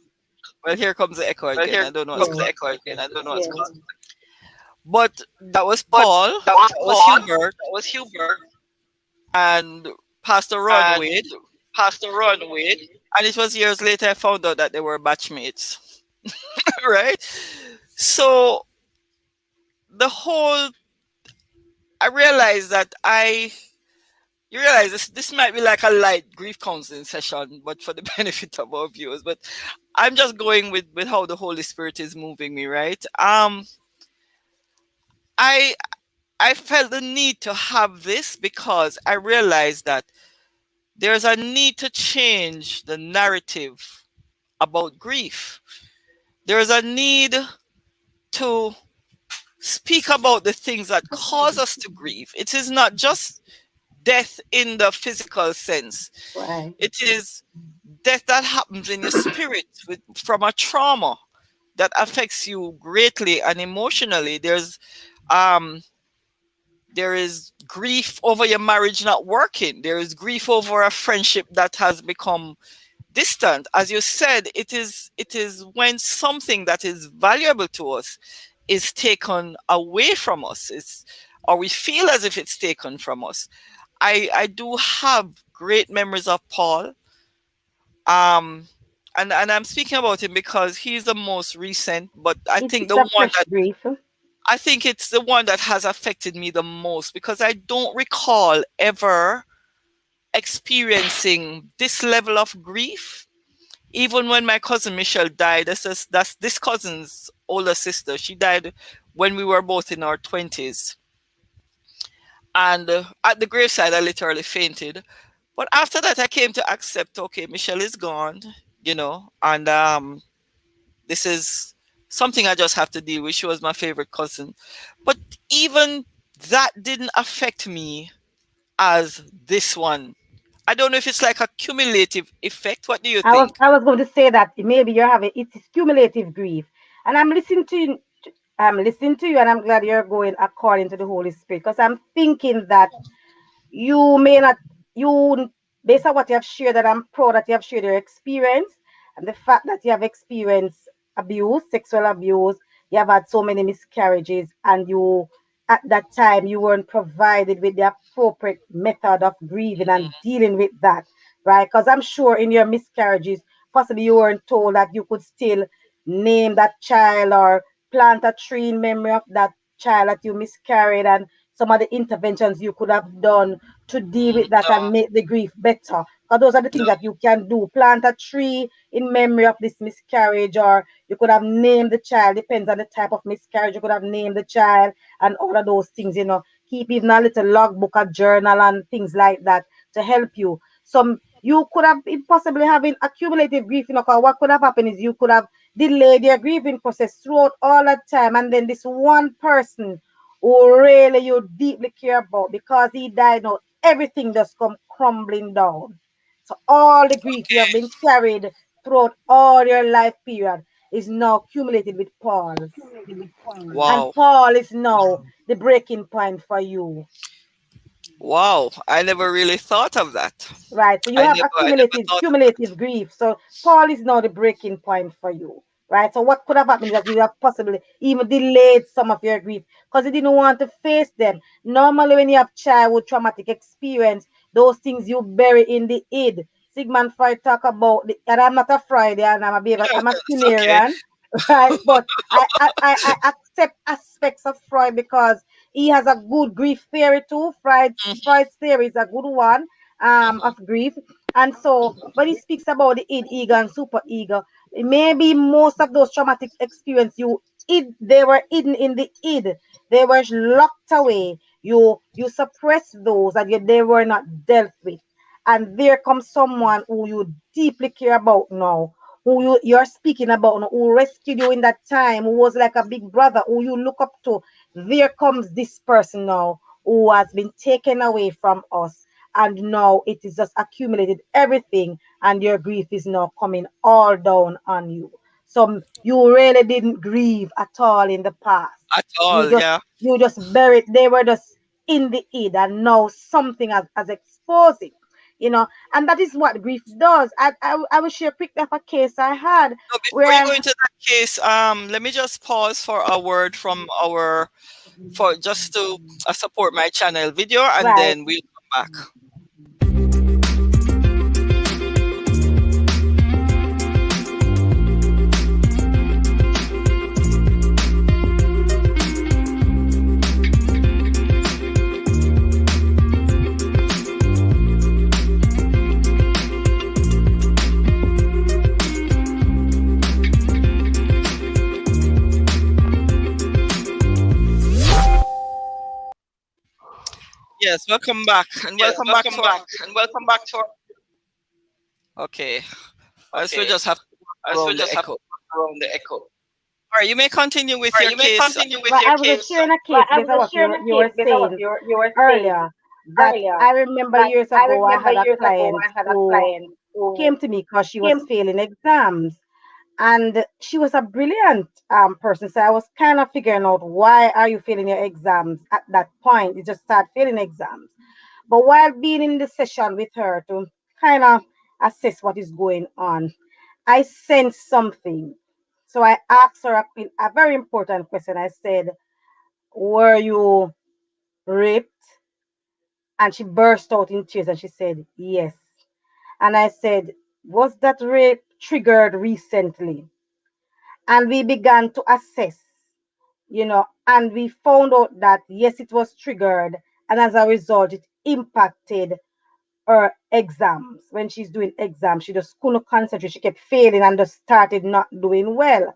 Well, here comes the echo again. I don't know what's going. But that was Paul. That was Hubert. And Pastor Ron Wade. And it was years later I found out that they were batchmates. Right? So the whole, I realized that you realize this might be like a light grief counseling session, but for the benefit of our viewers. But I'm just going with how the Holy Spirit is moving me, right? I I felt the need to have this because I realized that there's a need to change the narrative about grief. There's a need to speak about the things that cause us to grieve. It is not just death in the physical sense. Right. It is death that happens in your spirit from a trauma that affects you greatly and emotionally. Um there is grief over your marriage not working. There is grief over a friendship that has become distant. As you said, it is when something that is valuable to us is taken away from us. It's or we feel as if it's taken from us. I do have great memories of Paul. Um and I'm speaking about him because he's the most recent, but It's a fresh grief. I think it's the one that has affected me the most because I don't recall ever experiencing this level of grief. Even when my cousin Michelle died, that's this cousin's older sister. She died when we were both in our 20s. And at the graveside, I literally fainted. But after that, I came to accept, okay, Michelle is gone, and this is something I just have to deal with. She was my favorite cousin. But even that didn't affect me as this one. I don't know if it's like a cumulative effect. What do you I was think? I was going to say that maybe you're having it's cumulative grief, and I'm listening to you. I'm listening to you, and I'm glad you're going according to the Holy Spirit because I'm thinking that you may not you based on what you have shared, that I'm proud that you have shared your experience and the fact that you have experienced abuse, sexual abuse, you have had so many miscarriages, and you at that time you weren't provided with the appropriate method of grieving and dealing with that, right? Because I'm sure in your miscarriages possibly you weren't told that you could still name that child or plant a tree in memory of that child that you miscarried, and some of the interventions you could have done to deal with that No, and make the grief better. Because those are the things no. that you can do. Plant a tree in memory of this miscarriage, or you could have named the child, depends on the type of miscarriage. You could have named the child and all of those things, Keep even a little logbook, a journal, and things like that to help you. Some you could have been possibly having accumulative grief, because what could have happened is you could have delayed your grieving process throughout all that time, and then this one person who really you deeply care about, because he died now, everything just come crumbling down. So all the grief you have been carried throughout all your life period is now accumulated with Paul's. And Wow. Paul is now the breaking point for you. Wow. I never really thought of that. Right. So you I have never accumulated thought of that. cumulative grief. So Paul is now the breaking point for you. Right. So what could have happened is that you have possibly even delayed some of your grief because you didn't want to face them. Normally, when you have childhood traumatic experience, those things you bury in the id. Sigmund Freud talk about and I'm not a Freudian, I'm a It's okay. Skinnerian, right? But I accept aspects of Freud because he has a good grief theory too. Freud's theory is a good one, of grief. And so, but he speaks about the id, ego, and super ego. Maybe most of those traumatic experience they were hidden in the id. They were locked away. You suppress those, and they were not dealt with. And there comes someone who you deeply care about now, who you're speaking about now, who rescued you in that time, who was like a big brother, who you look up to. There comes this person now who has been taken away from us, and now it is just accumulated everything, and your grief is now coming all down on you. So you really didn't grieve at all in the past. At You all, just yeah. you just buried. They were just in the id, and now something has exposing. And that is what grief does. I will share quickly of a case I had So before you where go into that case, let me just pause for a word from our for just to support my channel video, and right. then we'll come back. Yes, welcome back and Yes, welcome back welcome to our. back and welcome back to our. Okay, as we Okay, just have to as we around the just have echo. to around the echo. All All right, you may continue with right, your you may case. continue with Well, your I was just case. sharing a Well, case I based was on just what sharing a you were case based on what saying you were saying earlier. That earlier. I remember That years I ago, I remember had a years ago, client I had a who client who came to me because she was came. failing exams, and she was a brilliant person. So I was kind of figuring out, why are you failing your exams at that point? You just start failing exams. But while being in the session with her to kind of assess what is going on, I sensed something. So I asked her a very important question. I said, were you raped? And she burst out in tears and she said, yes. And I said, was that rape triggered recently? And we began to assess, and we found out that yes, it was triggered. And as a result, it impacted her exams. When she's doing exams, she just couldn't concentrate. She kept failing and just started not doing well.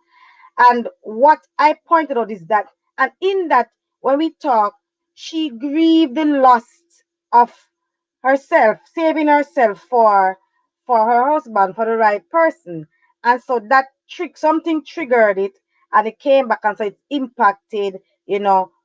And what I pointed out is that, and in that, when we talk, she grieved the loss of herself, saving herself for her husband, for the right person. And so that something triggered it, and it came back, and so it impacted,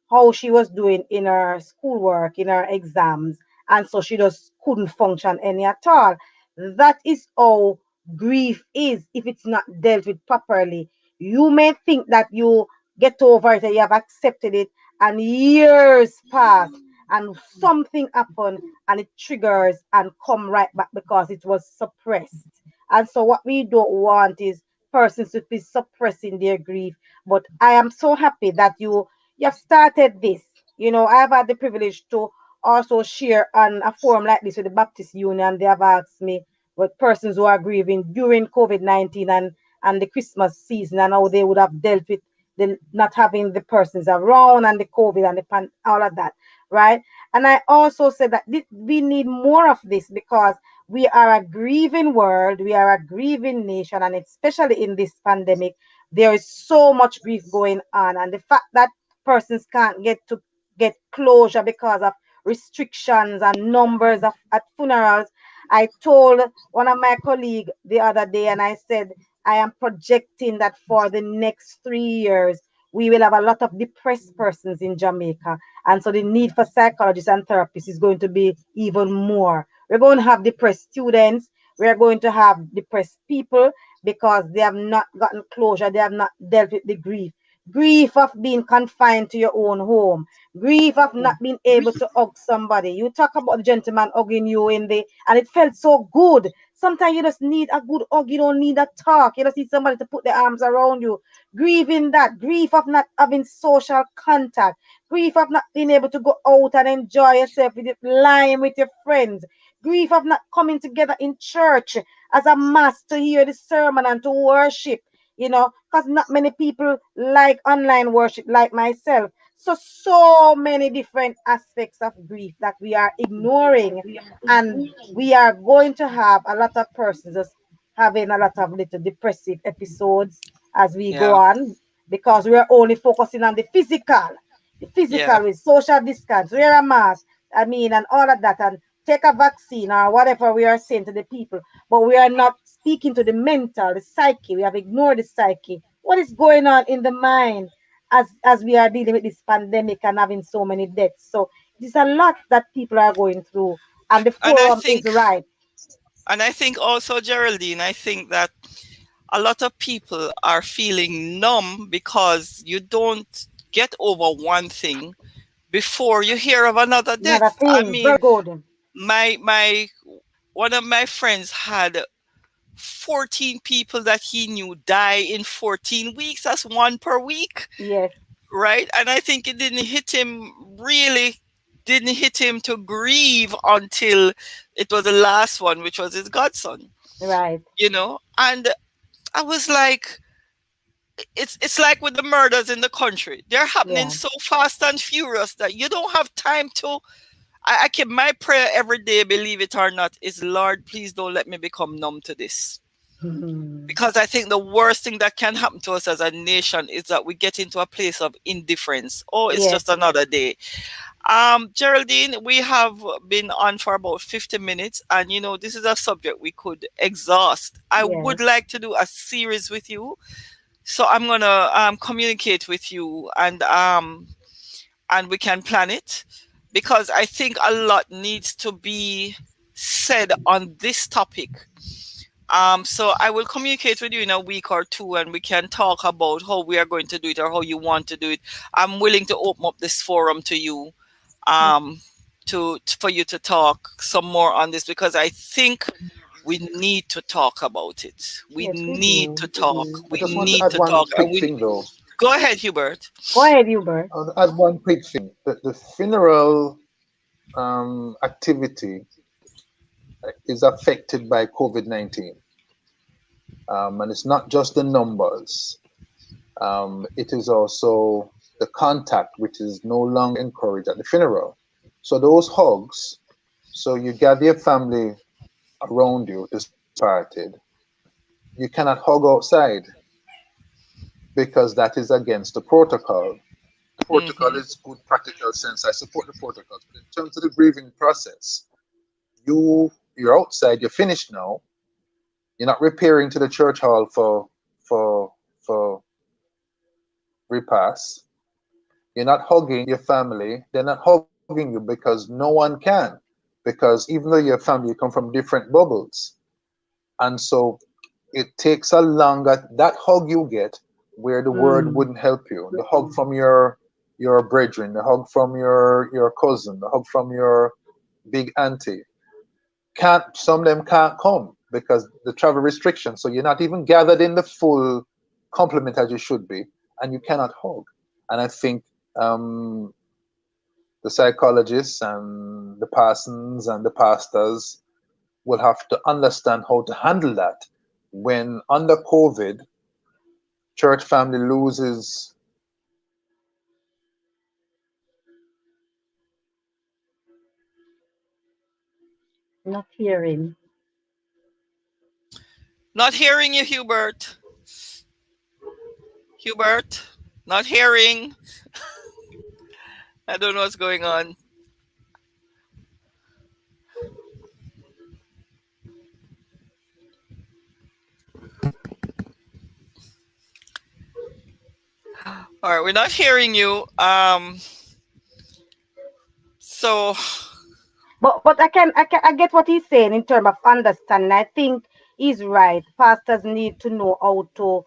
how she was doing in her schoolwork, in her exams. And so she just couldn't function any at all. That is how grief is if it's not dealt with properly. You may think that you get over it and you have accepted it, and years pass and something happened and it triggers and come right back because it was suppressed. And so what we don't want is persons to be suppressing their grief. But I am so happy that you have started this. I've had the privilege to also share on a forum like this with the Baptist Union. They have asked me with persons who are grieving during COVID-19 and the Christmas season, and how they would have dealt with the not having the persons around and the COVID and all of that, right? And I also said that we need more of this because we are a grieving world, we are a grieving nation, and especially in this pandemic, there is so much grief going on. And the fact that persons can't get closure because of restrictions and numbers of at funerals. I told one of my colleagues the other day, and I said, I am projecting that for the next 3 years, we will have a lot of depressed persons in Jamaica. And so the need for psychologists and therapists is going to be even more. We're going to have depressed students. We're going to have depressed people because they have not gotten closure. They have not dealt with the grief. Grief of being confined to your own home. Grief of not being able to hug somebody. You talk about the gentleman hugging you and it felt so good. Sometimes you just need a good hug. You don't need a talk. You just need somebody to put their arms around you. Grieving that. Grief of not having social contact. Grief of not being able to go out and enjoy yourself with lying with your friends. Grief of not coming together in church as a mass to hear the sermon and to worship, because not many people like online worship like myself. So many different aspects of grief that we are ignoring, and we are going to have a lot of persons just having a lot of little depressive episodes as we go Yeah, on because we're only focusing on the physical. The yeah. physical with social distance, wear a mask, and all of that, and take a vaccine or whatever we are saying to the people. But we are not speaking to the mental, the psyche. We have ignored the psyche. What is going on in the mind as we are dealing with this pandemic and having so many deaths? So there's a lot that people are going through, and the And I forum is think, right. and I think also, Geraldine, I think that a lot of people are feeling numb because you don't get over one thing before you hear of another Another death. I thing, very mean, good. my one of my friends had 14 people that he knew die in 14 weeks. That's one per week, Yes, right? And I think it didn't hit him really, didn't hit him to grieve until it was the last one, which was his godson, right. And I was like, it's like with the murders in the country. They're happening Yeah. so fast and furious that you don't have time to. I can, my prayer every day, believe it or not, is, Lord, please don't let me become numb to this. Mhm. Because I think the worst thing that can happen to us as a nation is that we get into a place of indifference. Oh, it's Yes, just another day. Geraldine, we have been on for about 50 minutes, and this is a subject we could exhaust. I yes. would like to do a series with you, so I'm gonna communicate with you, and we can plan it, because I think a lot needs to be said on this topic. So I will communicate with you in a week or two, and we can talk about how we are going to do it or how you want to do it. I'm willing to open up this forum to you, Mm, um, for you to talk some more on this, because I think we need to talk about it. We yes, we need to do. talk. I We just want to need add to one talk, and quick we thing though. go ahead, Hubert. Go ahead, Hubert. I'll add one quick thing. The funeral activity is affected by COVID-19. And it's not just the numbers. It is also the contact, which is no longer encouraged at the funeral. So those hugs, so you gather your family around you to parted. You cannot hug outside because that is against the protocol. The protocol Hmm. is good practical sense. I support the protocols, but in terms of the grieving process, you're outside. You're finished now. You're not repairing to the church hall for for repast. You're not hugging your family. They're not hugging you because no one can. Because even though your family, you come from different bubbles, and so it takes a longer that hug you get where the word Mm, wouldn't help you. The hug from your brethren, the hug from your cousin, the hug from your big auntie. Can't Some of them can't come because the travel restrictions. So you're not even gathered in the full complement as you should be, and you cannot hug. And I think um, the psychologists and the parsons and the pastors will have to understand how to handle that when under COVID, church family loses not hearing. Not hearing you, Hubert. Hubert, not hearing. I don't know what's going on. All right, we're not hearing you. So But I get what he's saying in terms of understanding. I think he's right. Pastors need to know how to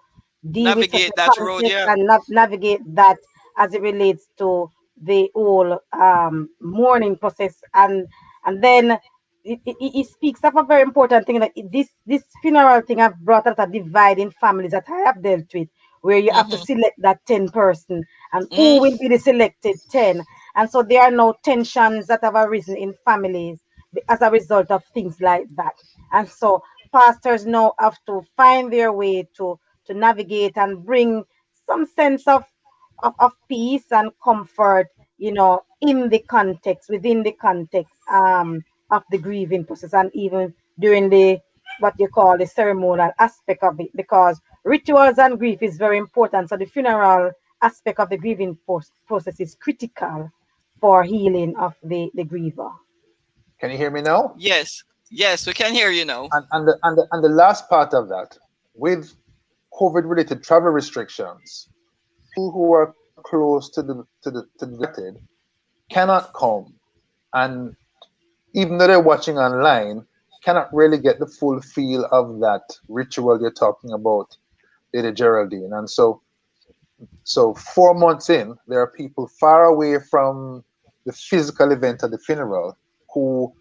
deal with such navigate a that road, context yeah. and navigate that as it relates to the whole mourning process. And then it speaks of a very important thing, that this funeral thing have brought out a divide in families that I have dealt with, where you have to Mm-hmm. select that 10 person, and who Mm-hmm. will be the selected 10. And so there are no tensions that have arisen in families as a result of things like that. And so pastors now have to find their way to navigate and bring some sense of peace and comfort, in the context, within the context of the grieving process, and even during the what you call the ceremonial aspect of it, because rituals and grief is very important. So the funeral aspect of the grieving process is critical for healing of the griever. Can you hear me now? Yes. Yes, we can hear you now. And the last part of that, with COVID related travel restrictions, people who are close to the departed cannot come, and even though they're watching online, cannot really get the full feel of that ritual you're talking about, Lady Geraldine. And so 4 months in, there are people far away from the physical event of the funeral who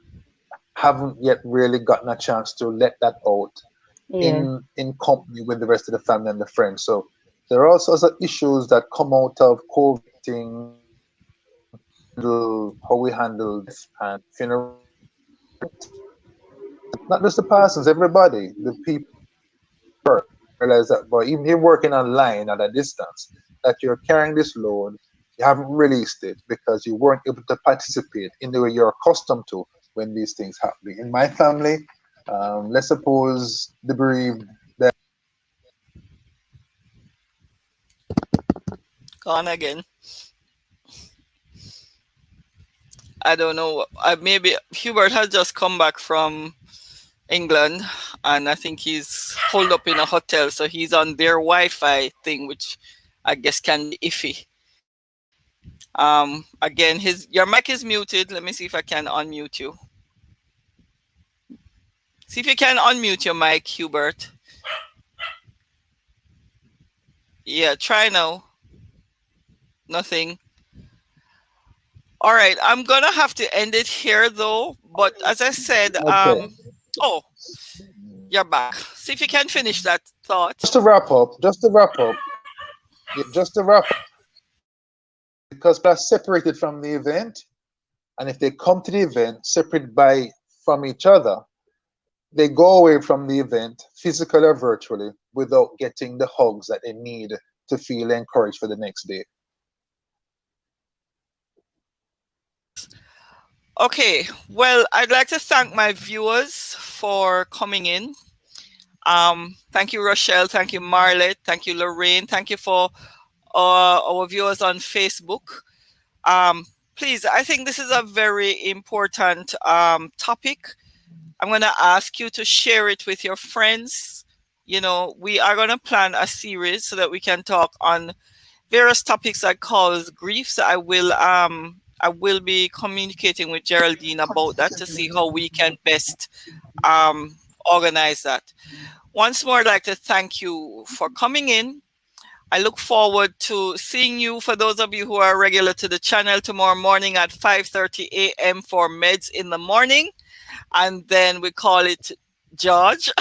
haven't yet really gotten a chance to let that out Yes. in company with the rest of the family and the friends. So there are all sorts of issues that come out of COVID how we handle death and funeral. Not just the persons, everybody, the people realize that, but even you're working online at a distance, that you're carrying this load, you haven't released it because you weren't able to participate in the way you're accustomed to when these things happen. In my family, let's suppose the bereaved Gone again. I don't know. Maybe Hubert has just come back from England, and I think he's holed up in a hotel, so he's on their Wi-Fi thing, which I guess can be iffy. Again, his your mic is muted. Let me see if I can unmute you. See if you can unmute your mic, Hubert. Yeah, try now. Nothing. All right, I'm gonna have to end it here though. But as I said, Okay. oh, you're back. See if you can finish that thought. Just to wrap up, because people are separated from the event, and if they come to the event separated by from each other, they go away from the event, physically or virtually, without getting the hugs that they need to feel encouraged for the next day. Okay, well, I'd like to thank my viewers for coming in. Thank you, Rochelle. Thank you, Marlett. Thank you, Lorraine. Thank you for our viewers on Facebook. Please, I think this is a very important topic. I'm going to ask you to share it with your friends. You know, we are going to plan a series so that we can talk on various topics that cause grief. So I will be communicating with Geraldine about that to see how we can best organize that. Once more, I'd like to thank you for coming in. I look forward to seeing you, for those of you who are regular to the channel, tomorrow morning at 5:30 a.m. for Meds in the Morning. And then we call it George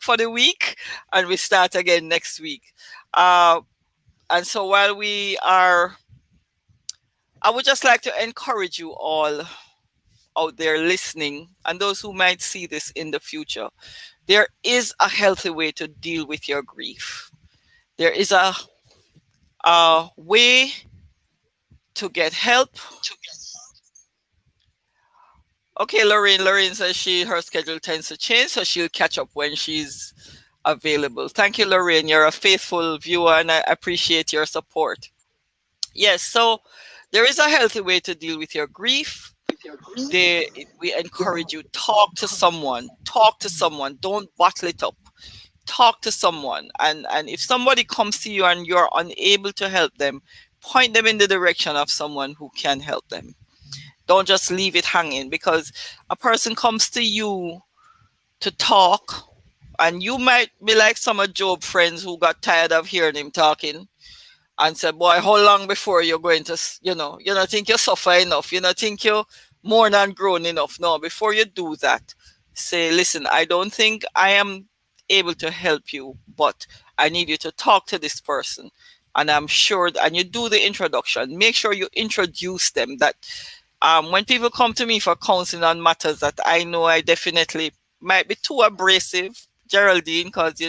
for the week. And we start again next week. And so while we are, I would just like to encourage you all out there listening, and those who might see this in the future, there is a healthy way to deal with your grief. There is a way to get help. Okay, Lorraine says her schedule tends to change, so she'll catch up when she's available. Thank you, Lorraine. You're a faithful viewer, and I appreciate your support. Yes, so there is a healthy way to deal with your grief. We encourage you, talk to someone. Don't bottle it up. Talk to someone, and if somebody comes to you and you're unable to help them, point them in the direction of someone who can help them. Don't just leave it hanging, because a person comes to you to talk, and you might be like some of Job's friends who got tired of hearing him talking and said, boy, how long before you're going to, you don't think you suffer enough, you don't think you're more than grown enough. No, before you do that, say, listen, I don't think I am able to help you, but I need you to talk to this person. And I'm sure, and you do the introduction, make sure you introduce them. That when people come to me for counseling on matters that I know I definitely might be too abrasive, Geraldine, because,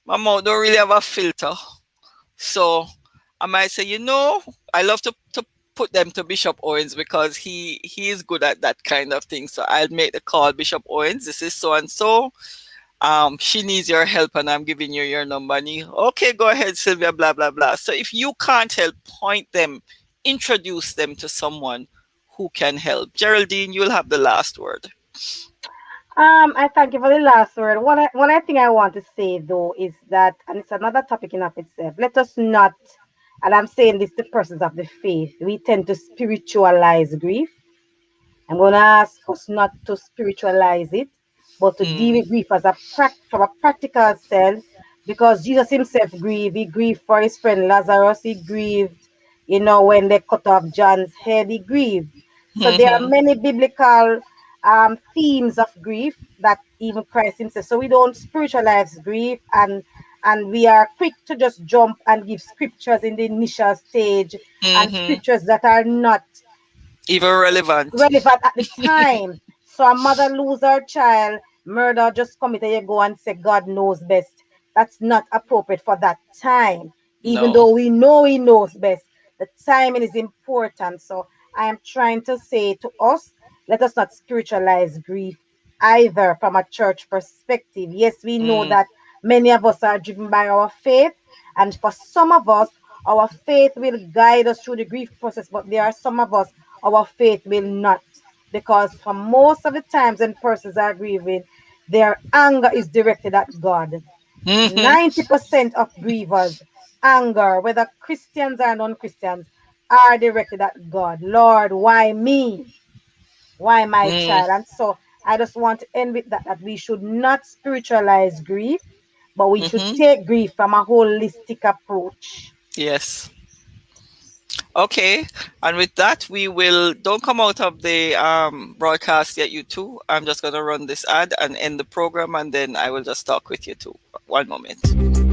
my mouth don't really have a filter. So I might say, I love to put them to Bishop Owens, because he is good at that kind of thing. So I'll make the call, Bishop Owens, this is so and so. She needs your help, and I'm giving you your number. And okay, go ahead, Sylvia, blah, blah, blah. So if you can't help, point them, introduce them to someone who can help. Geraldine, you'll have the last word. I thank you for the last word. One thing I want to say though is that, and it's another topic in of itself. Let us not, and I'm saying this to persons of the faith, we tend to spiritualize grief. I'm going to ask us not to spiritualize it, but to deal with grief as from a practical sense, because Jesus himself grieved. He grieved for his friend Lazarus. He grieved, when they cut off John's head. He grieved. So there are many biblical themes of grief that even Christ himself. So we don't spiritualize grief, and we are quick to just jump and give scriptures in the initial stage, and scriptures that are not even relevant at the time. So a mother lose her child, murder just committed, you go and say God knows best. That's not appropriate for that time, even though we know he knows best. The timing is important. So I am trying to say to us, let us not spiritualize grief either from a church perspective. Yes, we know that many of us are driven by our faith, and for some of us, Our faith will guide us through the grief process, but there are some of us, our faith will not. Because for most of the times when persons are grieving, their anger is directed at God. Mm-hmm. 90% of grievers, anger, whether Christians or non-Christians, are directed at God. Lord, why me? Why my Mm, child? And so I just want to end with that we should not spiritualize grief, but we should mm-hmm. take grief from a holistic approach. Yes. Okay. And with that, we will don't come out of the broadcast yet, you two. I'm just gonna run this ad and end the program, and then I will just talk with you two. One moment.